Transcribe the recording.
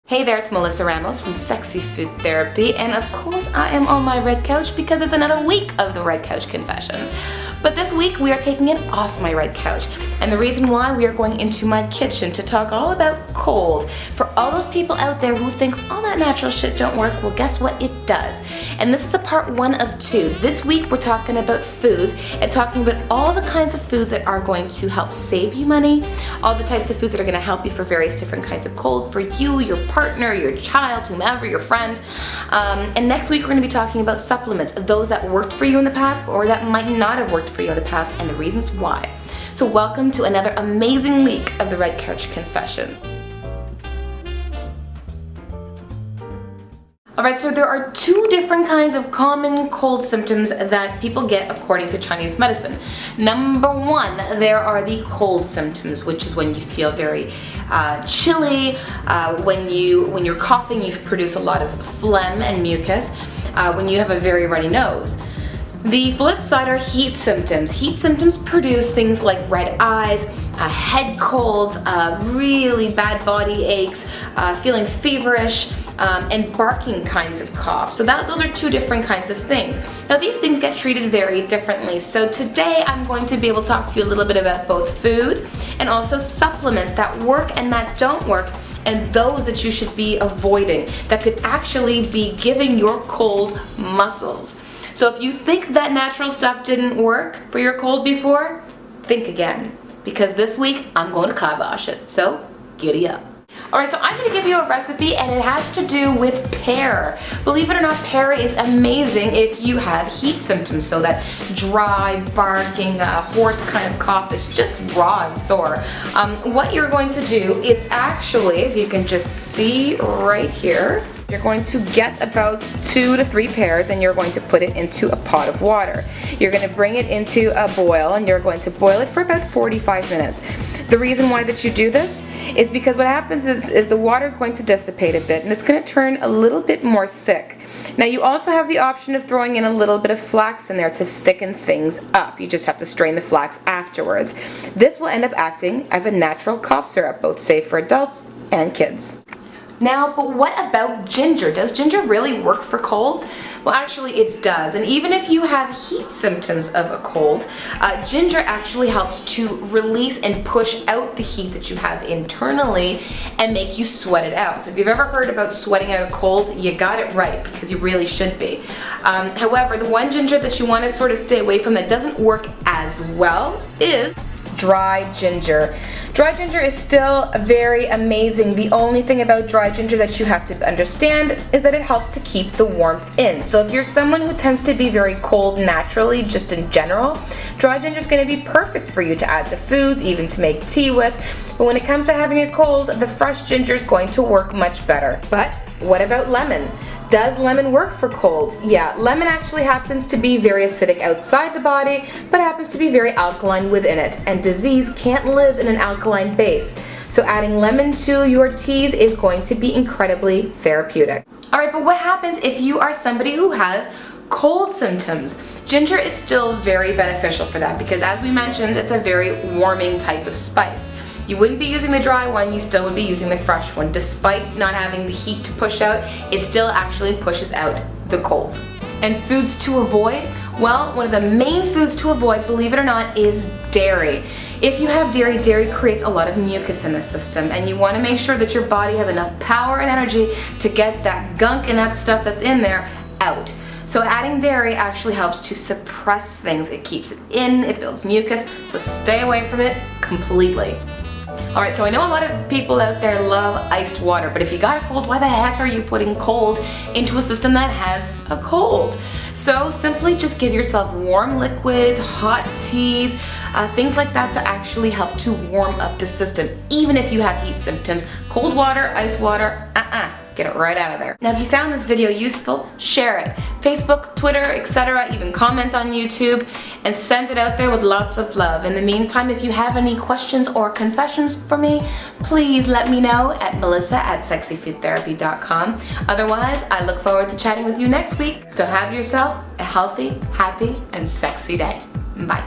Hey there, it's Melissa Ramos from Sexy Food Therapy, and of course I am on my red couch because it's another week of the Red Couch Confessions. But this week we are taking it off my red couch, and the reason why, we are going into my kitchen to talk all about cold. For all those people out there who think all that natural shit don't work, well guess what, it does. And this is a part 1 of 2. This week we're talking about foods and talking about all the kinds of foods that are going to help save you money, all the types of foods that are going to help you for various different kinds of cold for you, your partner, your child, whomever, your friend. And next week we're going to be talking about supplements, those that worked for you in the past or that might not have worked for you in the past, and the reasons why. So welcome to another amazing week of the Red Couch Confessions. Alright, so there are 2 different kinds of common cold symptoms that people get according to Chinese medicine. Number 1, there are the cold symptoms, which is when you feel very chilly, when you're coughing, you produce a lot of phlegm and mucus, when you have a very runny nose. The flip side are heat symptoms. Heat symptoms produce things like red eyes, head colds, really bad body aches, feeling feverish, and barking kinds of cough. So those are 2 different kinds of things. Now these things get treated very differently. So today I'm going to be able to talk to you a little bit about both food and also supplements that work and that don't work, and those that you should be avoiding that could actually be giving your cold muscles. So if you think that natural stuff didn't work for your cold before, think again, because this week I'm going to kibosh it. So giddy up. Alright, so I'm going to give you a recipe, and it has to do with Pear. Believe it or not, Pear is amazing if you have heat symptoms, so that dry, barking, hoarse kind of cough that's just raw and sore. What you're going to do is actually, if you can just see right here, you're going to get about 2 to 3 pears and you're going to put it into a pot of water. You're going to bring it into a boil and you're going to boil it for about 45 minutes. The reason why that you do this is because what happens is the water is going to dissipate a bit and it's going to turn a little bit more thick. Now you also have the option of throwing in a little bit of flax in there to thicken things up. You just have to strain the flax afterwards. This will end up acting as a natural cough syrup, both safe for adults and kids. Now, but what about ginger? Does ginger really work for colds? Well, actually it does. And even if you have heat symptoms of a cold, ginger actually helps to release and push out the heat that you have internally and make you sweat it out. So if you've ever heard about sweating out a cold, you got it right, because you really should be. However, the one ginger that you want to sort of stay away from that doesn't work as well is dry ginger. Dry ginger is still very amazing. The only thing about dry ginger that you have to understand is that it helps to keep the warmth in. So if you're someone who tends to be very cold naturally, just in general, dry ginger is going to be perfect for you to add to foods, even to make tea with. But when it comes to having a cold, the fresh ginger is going to work much better. But what about lemon? Does lemon work for colds? Yeah, lemon actually happens to be very acidic outside the body, but happens to be very alkaline within it, and disease can't live in an alkaline base. So adding lemon to your teas is going to be incredibly therapeutic. Alright, but what happens if you are somebody who has cold symptoms? Ginger is still very beneficial for that because, as we mentioned, it's a very warming type of spice. You wouldn't be using the dry one, you still would be using the fresh one. Despite not having the heat to push out, it still actually pushes out the cold. And foods to avoid? Well, one of the main foods to avoid, believe it or not, is dairy. If you have dairy, dairy creates a lot of mucus in the system, and you want to make sure that your body has enough power and energy to get that gunk and that stuff that's in there out. So adding dairy actually helps to suppress things. It keeps it in, it builds mucus, so stay away from it completely. Alright, so I know a lot of people out there love iced water, but if you got a cold, why the heck are you putting cold into a system that has a cold? So simply just give yourself warm liquids, hot teas, things like that to actually help to warm up the system. Even if you have heat symptoms, cold water, ice water, get it right out of there. Now if you found this video useful, share it. Facebook, Twitter, etc. Even comment on YouTube and send it out there with lots of love. In the meantime, if you have any questions or confessions for me, please let me know at melissa@sexyfoodtherapy.com. Otherwise, I look forward to chatting with you next week. So have yourself a healthy, happy, and sexy day. Bye.